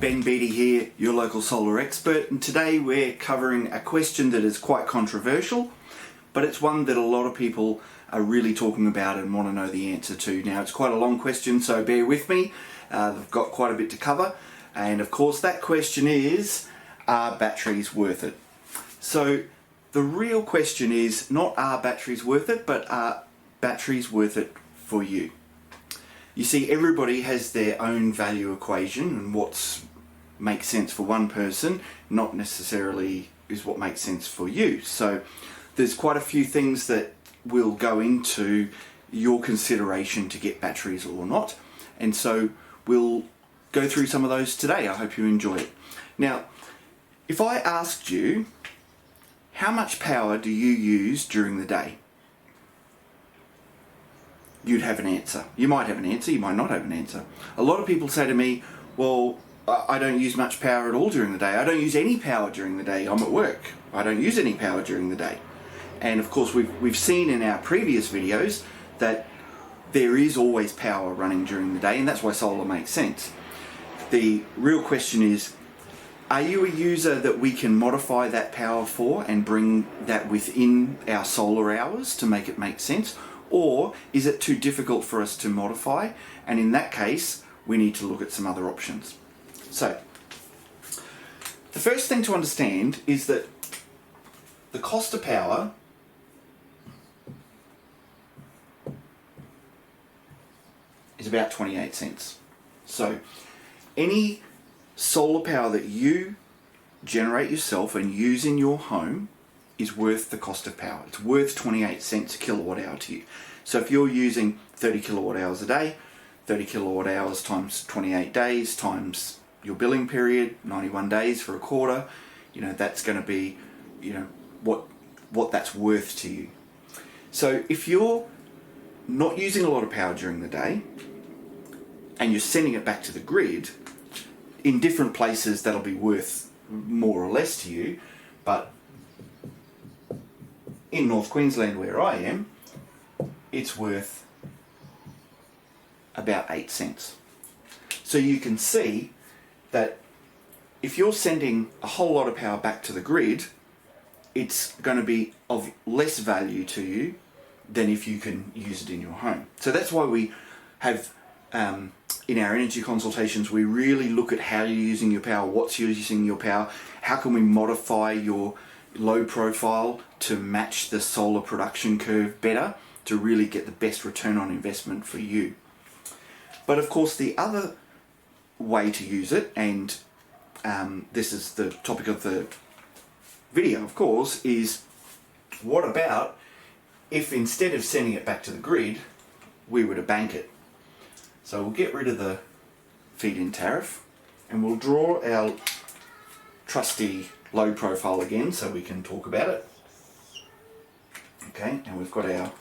Ben Beattie here, your local solar expert, and today we're covering a question that is quite controversial, but it's one that a lot of people are really talking about and want to know the answer to. Now, it's quite a long question, so bear with me. I've got quite a bit to cover, and of course that question is, are batteries worth it? So the real question is not are batteries worth it, but are batteries worth it for you? You see, everybody has their own value equation, and what makes sense for one person not necessarily is what makes sense for you. So there's quite a few things that will go into your consideration to get batteries or not, and so we'll go through some of those today. I hope you enjoy it. Now, if I asked you, how much power do you use during the day? You'd have an answer. You might have an answer, you might not have an answer. A lot of people say to me, well, I don't use much power at all during the day. I don't use any power during the day. I'm at work. I don't use any power during the day. And of course, we've seen in our previous videos that there is always power running during the day, and that's why solar makes sense. The real question is, are you a user that we can modify that power for and bring that within our solar hours to make it make sense? Or is it too difficult for us to modify? And in that case, we need to look at some other options. So, the first thing to understand is that the cost of power is about 28 cents. So, any solar power that you generate yourself and use in your home is worth the cost of power. It's worth 28 cents a kilowatt hour to you. So if you're using 30 kilowatt hours a day, 30 kilowatt hours times 28 days times your billing period, 91 days for a quarter, that's going to be, what that's worth to you. So if you're not using a lot of power during the day and you're sending it back to the grid, in different places that'll be worth more or less to you, but in North Queensland where I am, it's worth about 8 cents. So you can see that if you're sending a whole lot of power back to the grid, it's going to be of less value to you than if you can use it in your home. So that's why we have, in our energy consultations, we really look at how you're using your power, what's using your power, how can we modify your load profile to match the solar production curve better to really get the best return on investment for you. But of course, the other way to use it, and this is the topic of the video, of course, is what about if instead of sending it back to the grid, we were to bank it? So we'll get rid of the feed-in tariff and we'll draw our trusty load profile again so we can talk about it. Okay, and we've got our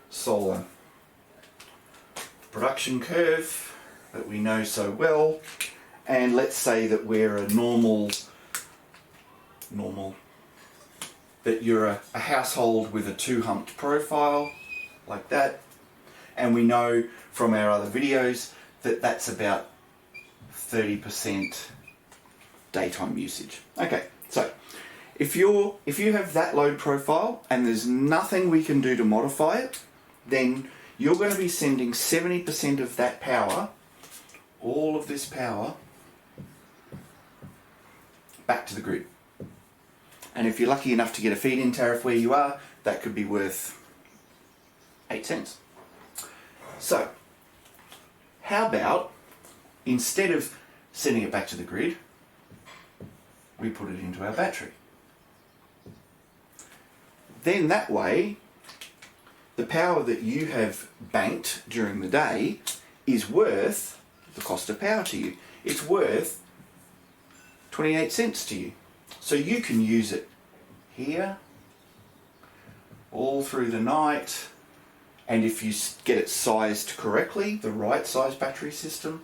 solar production curve that we know so well, and let's say that we're a normal that you're a household with a 2-humped profile like that, and we know from our other videos that that's about 30% daytime usage. Okay, so if you have that load profile and there's nothing we can do to modify it, then you're going to be sending 70% of that power, all of this power, back to the grid. And if you're lucky enough to get a feed-in tariff where you are, that could be worth 8 cents. So, how about instead of sending it back to the grid, we put it into our battery? Then that way, the power that you have banked during the day is worth the cost of power to you. It's worth 28 cents to you. So you can use it here, all through the night, and if you get it sized correctly, the right size battery system,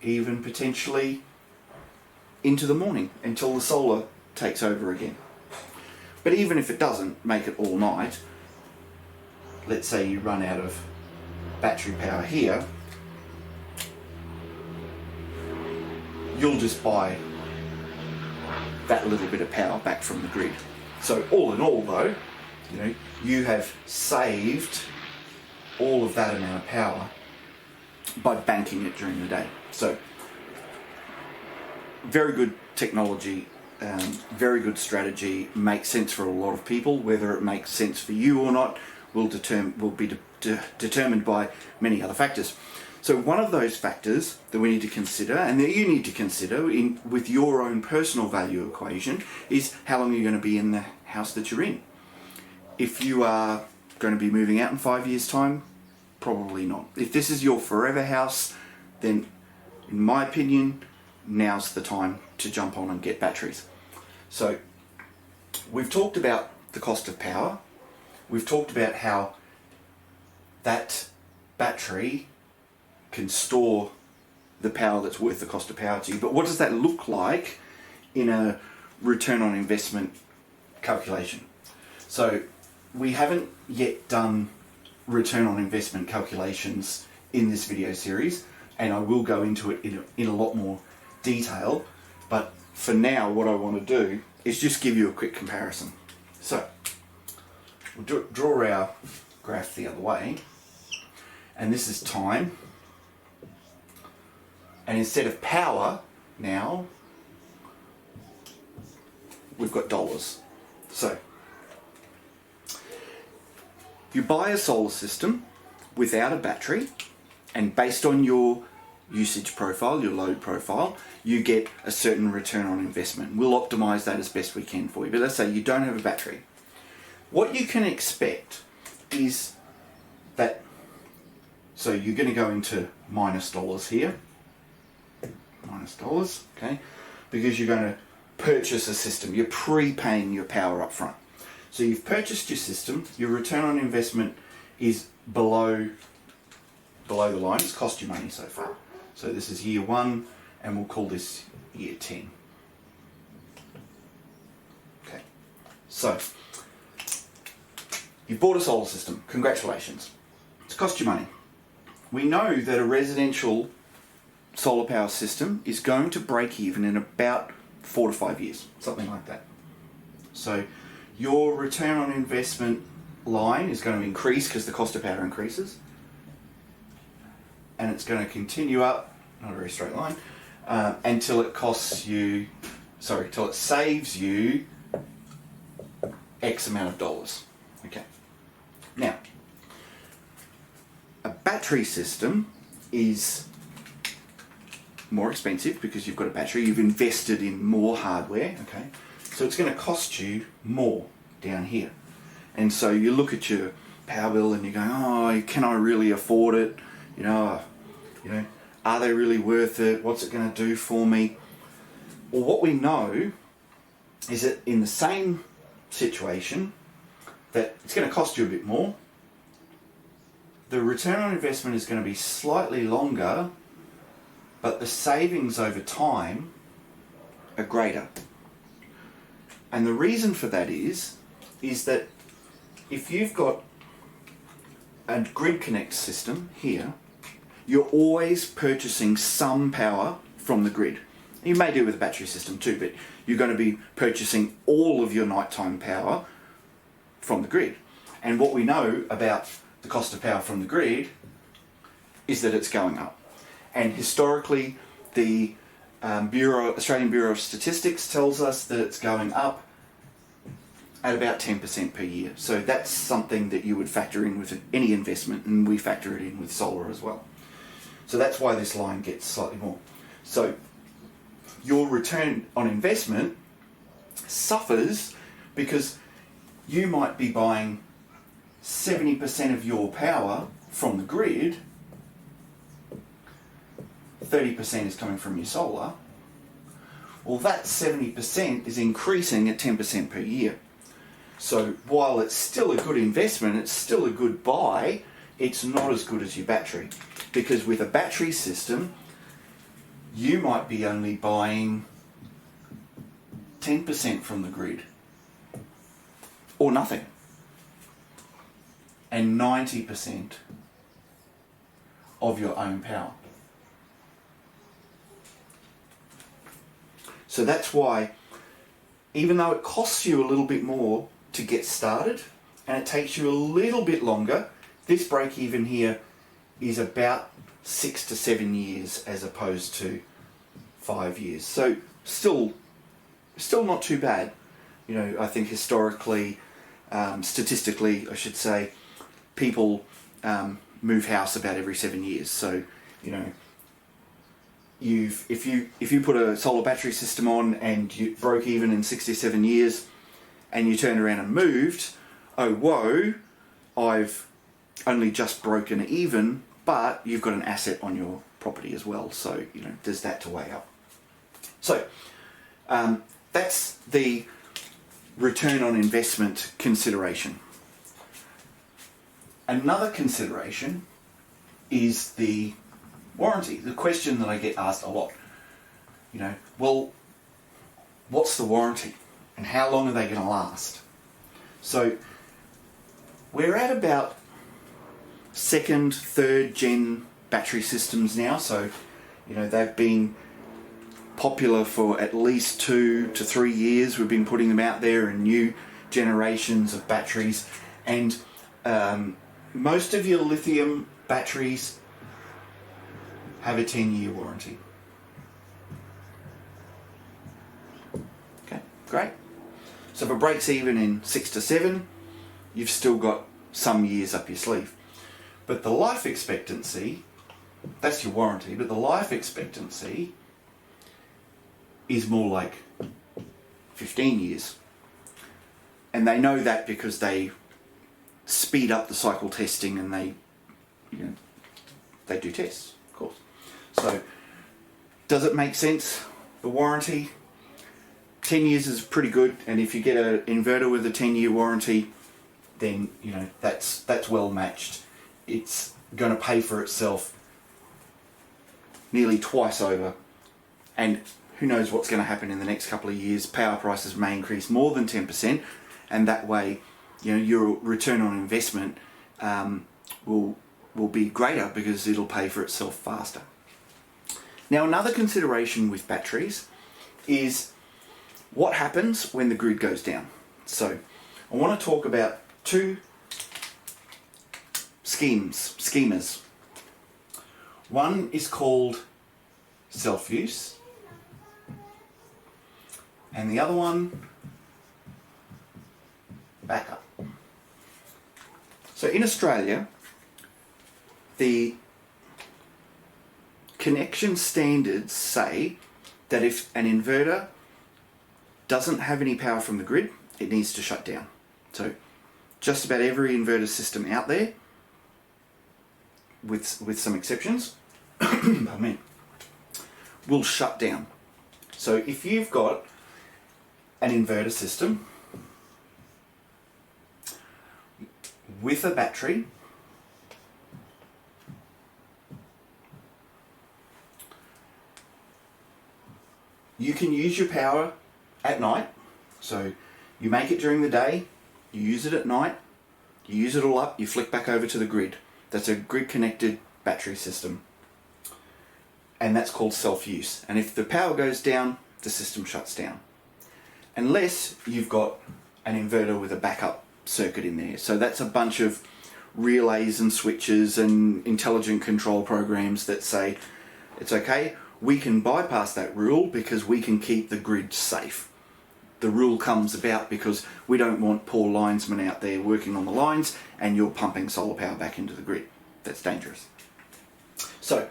even potentially into the morning until the solar takes over again. But even if it doesn't make it all night, let's say you run out of battery power here, you'll just buy that little bit of power back from the grid. So all in all though, you know, you have saved all of that amount of power by banking it during the day. So very good technology, very good strategy, makes sense for a lot of people. Whether it makes sense for you or not will be determined by many other factors. So one of those factors that we need to consider, and that you need to consider with your own personal value equation, is how long you're going to be in the house that you're in. If you are going to be moving out in 5 years' time, probably not. If this is your forever house, then in my opinion, now's the time to jump on and get batteries. So we've talked about the cost of power. We've talked about how that battery can store the power that's worth the cost of power to you. But what does that look like in a return on investment calculation? So we haven't yet done return on investment calculations in this video series, and I will go into it in a lot more detail, but for now what I want to do is just give you a quick comparison. So we'll draw our graph the other way, and this is time, and instead of power now we've got dollars. So you buy a solar system without a battery, and based on your usage profile, your load profile, you get a certain return on investment. We'll optimize that as best we can for you. But let's say you don't have a battery. What you can expect is that, so you're going to go into minus dollars here, minus dollars, okay, because you're going to purchase a system. You're prepaying your power up front. So you've purchased your system, your return on investment is below the line. It's cost you money so far. So this is year 1, and we'll call this year 10. Okay, so you've bought a solar system. Congratulations. It's cost you money. We know that a residential solar power system is going to break even in about 4 to 5 years, something like that. So your return on investment line is going to increase because the cost of power increases, and it's going to continue up, not a very straight line, until it till it saves you X amount of dollars. Okay. Now, a battery system is more expensive because you've got a battery, you've invested in more hardware, okay? So it's going to cost you more down here. And so you look at your power bill and you're going, oh, can I really afford it? You know, are they really worth it? What's it going to do for me? Well, what we know is that in the same situation, that it's going to cost you a bit more. The return on investment is going to be slightly longer, but the savings over time are greater. And the reason for that is that if you've got a grid connect system here, you're always purchasing some power from the grid. You may do with a battery system too, but you're going to be purchasing all of your nighttime power from the grid. And what we know about the cost of power from the grid is that it's going up. And historically, the Australian Bureau of Statistics tells us that it's going up at about 10% per year. So that's something that you would factor in with any investment, and we factor it in with solar as well. So that's why this line gets slightly more. So your return on investment suffers because you might be buying 70% of your power from the grid, 30% is coming from your solar. Well, that 70% is increasing at 10% per year. So while it's still a good investment, it's still a good buy, it's not as good as your battery. Because with a battery system, you might be only buying 10% from the grid, or nothing, and 90% of your own power. So that's why, even though it costs you a little bit more to get started and it takes you a little bit longer, this break even here is about 6 to 7 years as opposed to 5 years. So still not too bad. You know, I think historically, statistically, I should say, people move house about every 7 years. So, you know, if you put a solar battery system on and you broke even in 67 years, and you turned around and moved, oh whoa, I've only just broken even, but you've got an asset on your property as well. So, you know, there's that to weigh up. So that's the return on investment consideration. Another consideration is the warranty. The question that I get asked a lot, you know, well, what's the warranty and how long are they going to last? So we're at about second, third gen battery systems now. So, you know, they've been popular for at least 2 to 3 years. We've been putting them out there in new generations of batteries, and most of your lithium batteries have a 10-year warranty. Okay, great. So if it breaks even in 6 to 7, you've still got some years up your sleeve. But the life expectancy, that's your warranty, but the life expectancy is more like 15 years. And they know that because they speed up the cycle testing and they do tests, of course. So does it make sense? The warranty, 10 years is pretty good, and if you get an inverter with a 10-year warranty, then you know that's well matched. It's going to pay for itself nearly twice over, and who knows what's going to happen in the next couple of years. Power prices may increase more than 10%, and that way, you know, your return on investment will be greater because it'll pay for itself faster. Now, another consideration with batteries is what happens when the grid goes down. So I want to talk about two schemas. One is called self-use, and the other one, backup. So in Australia, the connection standards say that if an inverter doesn't have any power from the grid, it needs to shut down. So just about every inverter system out there, with some exceptions, pardon me, will shut down. So if you've got an inverter system with a battery, you can use your power at night. So you make it during the day, you use it at night, you use it all up, you flick back over to the grid. That's a grid connected battery system, and that's called self-use. And if the power goes down, the system shuts down, unless you've got an inverter with a backup circuit in there. So that's a bunch of relays and switches and intelligent control programs that say it's okay, we can bypass that rule because we can keep the grid safe. The rule comes about because we don't want poor linesmen out there working on the lines and you're pumping solar power back into the grid. That's dangerous. So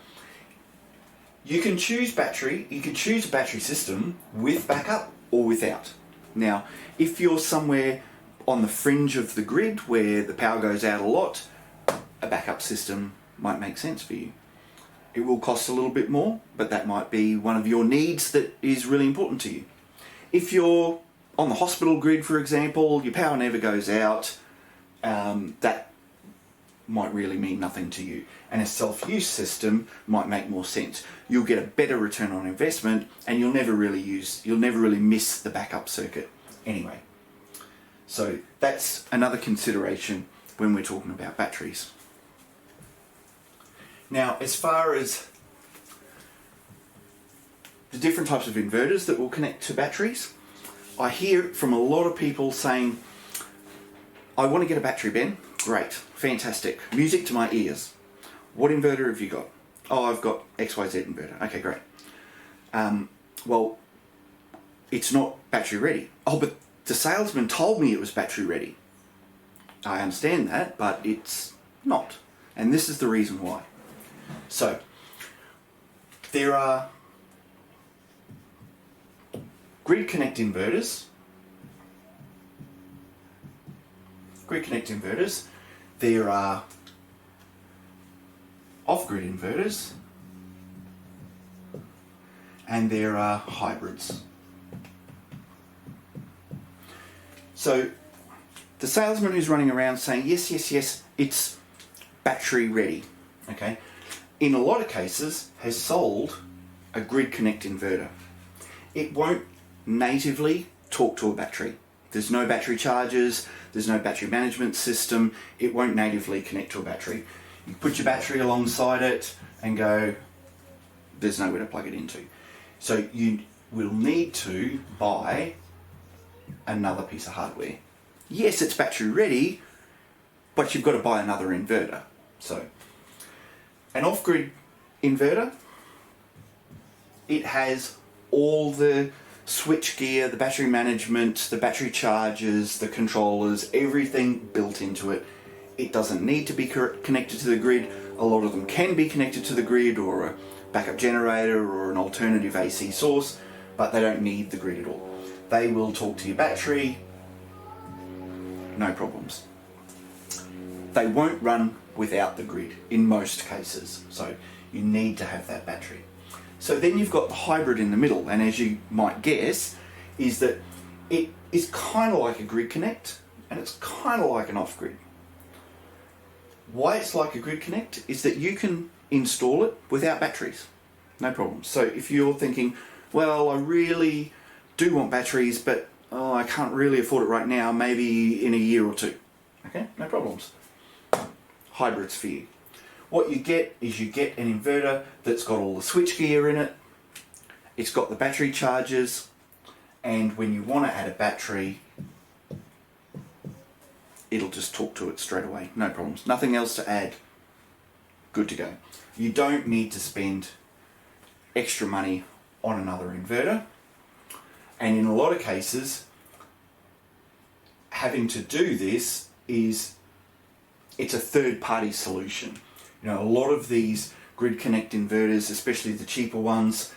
you can choose a battery system with backup or without. Now, if you're somewhere on the fringe of the grid where the power goes out a lot, a backup system might make sense for you. It will cost a little bit more, but that might be one of your needs that is really important to you. If you're on the hospital grid, for example, your power never goes out, that might really mean nothing to you. And a self-use system might make more sense. You'll get a better return on investment, and you'll never really miss the backup circuit anyway. So that's another consideration when we're talking about batteries. Now, as far as the different types of inverters that will connect to batteries. I hear from a lot of people saying, I want to get a battery, Ben. Great, fantastic. Music to my ears. What inverter have you got? Oh, I've got XYZ inverter. Okay, great. Well, it's not battery ready. Oh, but the salesman told me it was battery ready. I understand that, but it's not. And this is the reason why. So, there are grid connect inverters. There are off-grid inverters, and there are hybrids. So the salesman who's running around saying, yes, it's battery ready, okay, in a lot of cases has sold a grid connect inverter. It won't natively talk to a battery. There's no battery chargers, there's no battery management system, it won't natively connect to a battery. You put your battery alongside it and go, there's nowhere to plug it into. So you will need to buy another piece of hardware. Yes, it's battery ready, but you've got to buy another inverter. So, an off-grid inverter, it has all the switch gear, the battery management, the battery chargers, the controllers, everything built into it. It doesn't need to be connected to the grid. A lot of them can be connected to the grid or a backup generator or an alternative AC source, but they don't need the grid at all. They will talk to your battery, no problems. They won't run without the grid in most cases, so you need to have that battery. So then you've got the hybrid in the middle, and as you might guess, is that it is kind of like a grid connect, and it's kind of like an off-grid. Why it's like a grid connect is that you can install it without batteries, no problem. So if you're thinking, well, I really do want batteries, but I can't really afford it right now, maybe in a year or two. Okay, no problems. Hybrids for you. What you get is you get an inverter that's got all the switch gear in it, it's got the battery chargers, and when you want to add a battery, it'll just talk to it straight away, no problems. Nothing else to add, good to go. You don't need to spend extra money on another inverter, and in a lot of cases, having to do this it's a third-party solution. You know, a lot of these grid connect inverters, especially the cheaper ones,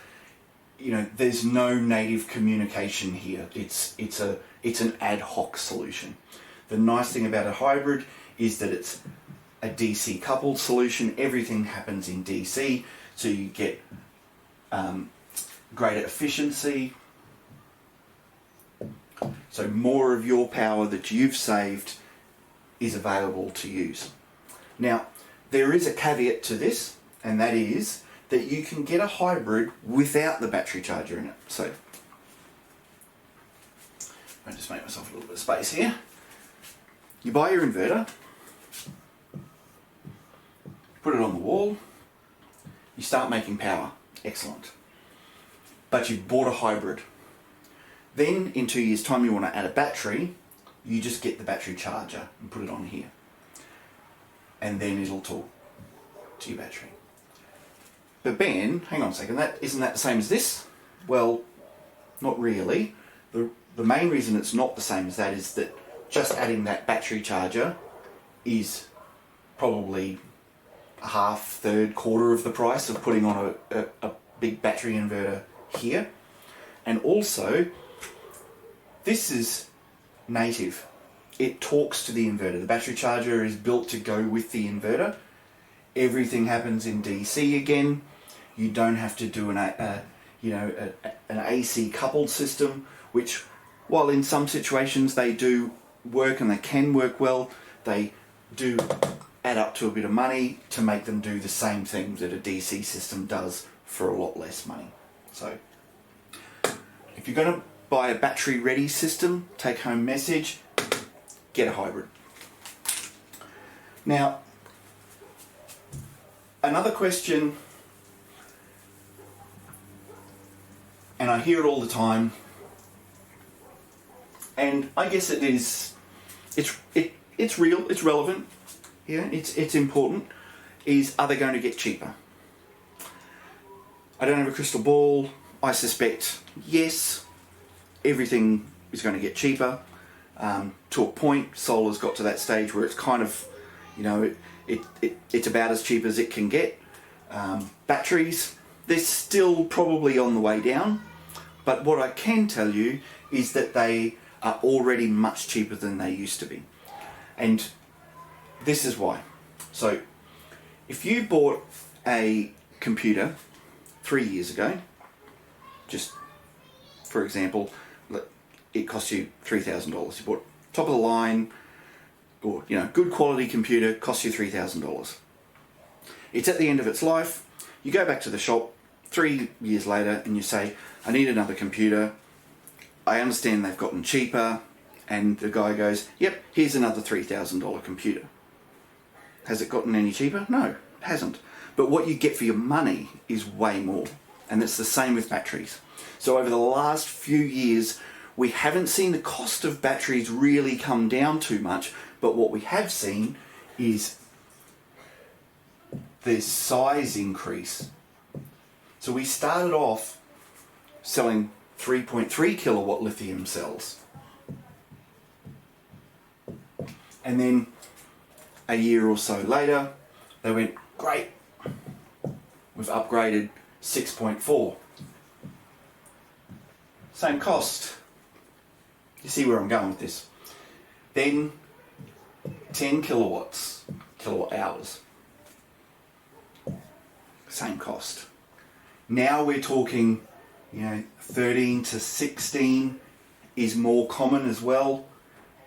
you know, there's no native communication here. It's an ad hoc solution. The nice thing about a hybrid is that it's a DC coupled solution. Everything happens in DC, so you get greater efficiency. So more of your power that you've saved is available to use. Now, there is a caveat to this, and that is that you can get a hybrid without the battery charger in it. So, I'll just make myself a little bit of space here. You buy your inverter, put it on the wall, you start making power. Excellent. But you've bought a hybrid. Then, in 2 years' time, you want to add a battery, you just get the battery charger and put it on here. And then it'll talk to your battery. But Ben, hang on a second, isn't that the same as this? Well, not really. The main reason it's not the same as that is that just adding that battery charger is probably a half, third, quarter of the price of putting on a big battery inverter here. And also, this is native. It talks to the inverter. The battery charger is built to go with the inverter. Everything happens in DC again. You don't have to do an AC coupled system, which, while in some situations they do work and they can work well, they do add up to a bit of money to make them do the same thing that a DC system does for a lot less money. So, if you're going to buy a battery ready system, take home message, get a hybrid. Now, another question and I hear it all the time, and I guess it's real, it's relevant, yeah, it's important, is are they going to get cheaper? I don't have a crystal ball. I suspect yes, everything is going to get cheaper. To a point, solar's got to that stage where it's kind of, it's about as cheap as it can get. Batteries, they're still probably on the way down, but what I can tell you is that they are already much cheaper than they used to be. And this is why. So, if you bought a computer 3 years ago, just for example, it cost you $3,000. You bought top of the line, or good quality computer, cost you $3,000. It's at the end of its life. You go back to the shop 3 years later and you say, I need another computer. I understand they've gotten cheaper, and the guy goes, yep, here's another $3,000 computer. Has it gotten any cheaper? No, it hasn't. But what you get for your money is way more. And it's the same with batteries. So over the last few years, we haven't seen the cost of batteries really come down too much, but what we have seen is the size increase. So we started off selling 3.3 kilowatt lithium cells. And then a year or so later, they went, great, we've upgraded 6.4. Same cost. You see where I'm going with this. Then 10 kilowatt hours. Same cost. Now we're talking, 13 to 16 is more common as well.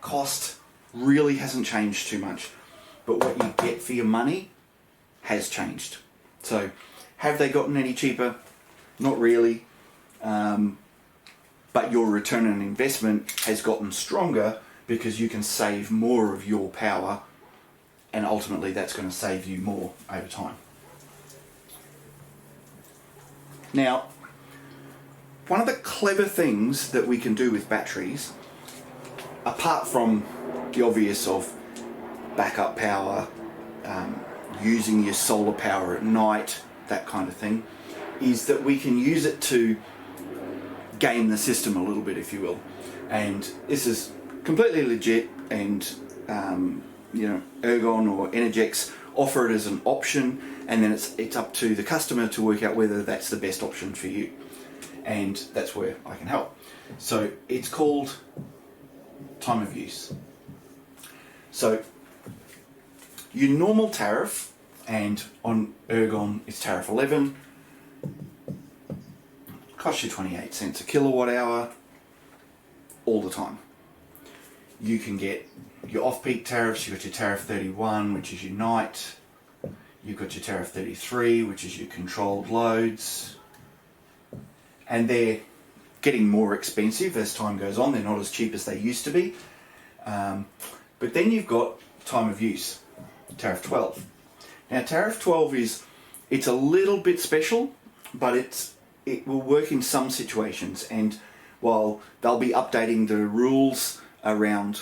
Cost really hasn't changed too much, but what you get for your money has changed. So, have they gotten any cheaper? Not really. But your return on investment has gotten stronger because you can save more of your power, and ultimately that's going to save you more over time. Now, one of the clever things that we can do with batteries, apart from the obvious of backup power, using your solar power at night, that kind of thing, is that we can use it to game the system a little bit, if you will. And this is completely legit, and Ergon or Energex offer it as an option, and then it's up to the customer to work out whether that's the best option for you. And that's where I can help. So it's called time of use. So your normal tariff, and on Ergon it's tariff 11, costs you 28 cents a kilowatt hour all the time. You can get your off-peak tariffs. You've got your tariff 31, which is your night. You've got your tariff 33, which is your controlled loads. And they're getting more expensive as time goes on. They're not as cheap as they used to be. But then you've got time of use, tariff 12. Now tariff 12 it's a little bit special, but it will work in some situations, and while they'll be updating the rules around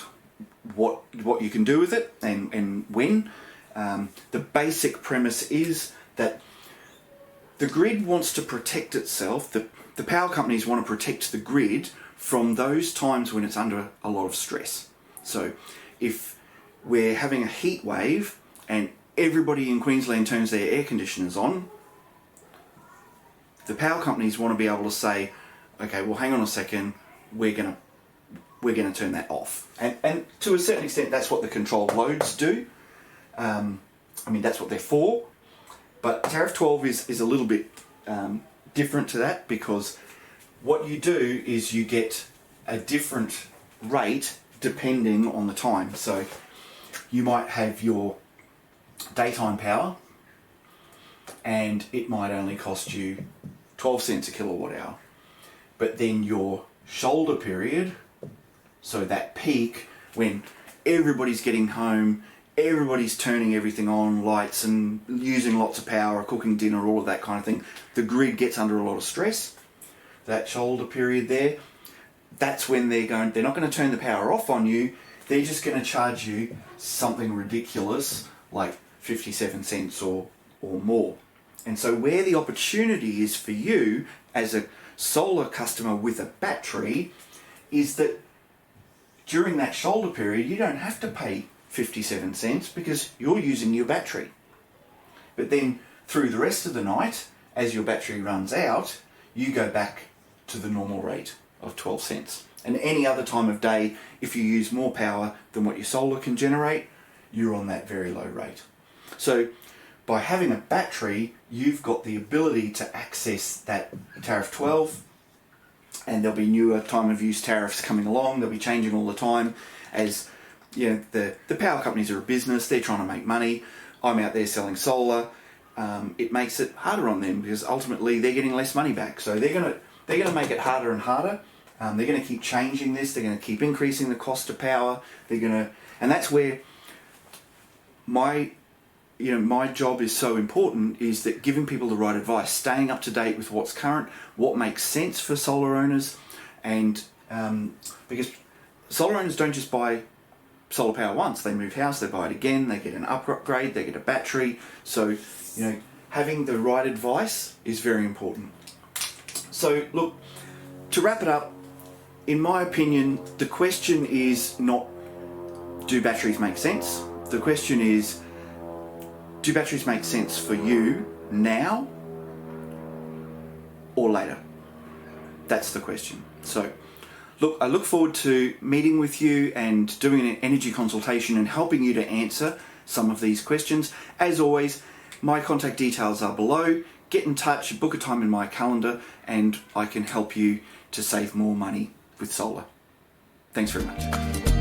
what you can do with it and when, the basic premise is that the grid wants to protect itself, the power companies want to protect the grid from those times when it's under a lot of stress. So if we're having a heat wave and everybody in Queensland turns their air conditioners on, the power companies want to be able to say, okay, well, hang on a second, we're gonna turn that off. And to a certain extent, that's what the controlled loads do. That's what they're for. But tariff 12 is a little bit different to that, because what you do is you get a different rate depending on the time. So you might have your daytime power, and it might only cost you 12 cents a kilowatt hour. But then your shoulder period, so that peak when everybody's getting home, everybody's turning everything on, lights and using lots of power, cooking dinner, all of that kind of thing, the grid gets under a lot of stress. that shoulder period there, that's when they're not going to turn the power off on you. They're just going to charge you something ridiculous like 57 cents or more. And so where the opportunity is for you as a solar customer with a battery is that during that shoulder period, you don't have to pay 57 cents because you're using your battery. But then through the rest of the night, as your battery runs out, you go back to the normal rate of 12 cents. And any other time of day, if you use more power than what your solar can generate, you're on that very low rate. So by having a battery, you've got the ability to access that tariff 12, and there'll be newer time of use tariffs coming along. They'll be changing all the time as the power companies are a business. They're trying to make money. I'm out there selling solar. It makes it harder on them because ultimately they're getting less money back. So they're gonna make it harder and harder. They're going to keep changing this. They're going to keep increasing the cost of power. And that's where my job is so important, is that giving people the right advice, staying up to date with what's current, what makes sense for solar owners, and because solar owners don't just buy solar power once. They move house, they buy it again, they get an upgrade, they get a battery. So having the right advice is very important. So look, to wrap it up, in my opinion, the question is not, do batteries make sense? The question is, do batteries make sense for you now or later? That's the question. So, look, I look forward to meeting with you and doing an energy consultation and helping you to answer some of these questions. As always, my contact details are below. Get in touch, book a time in my calendar, and I can help you to save more money with solar. Thanks very much.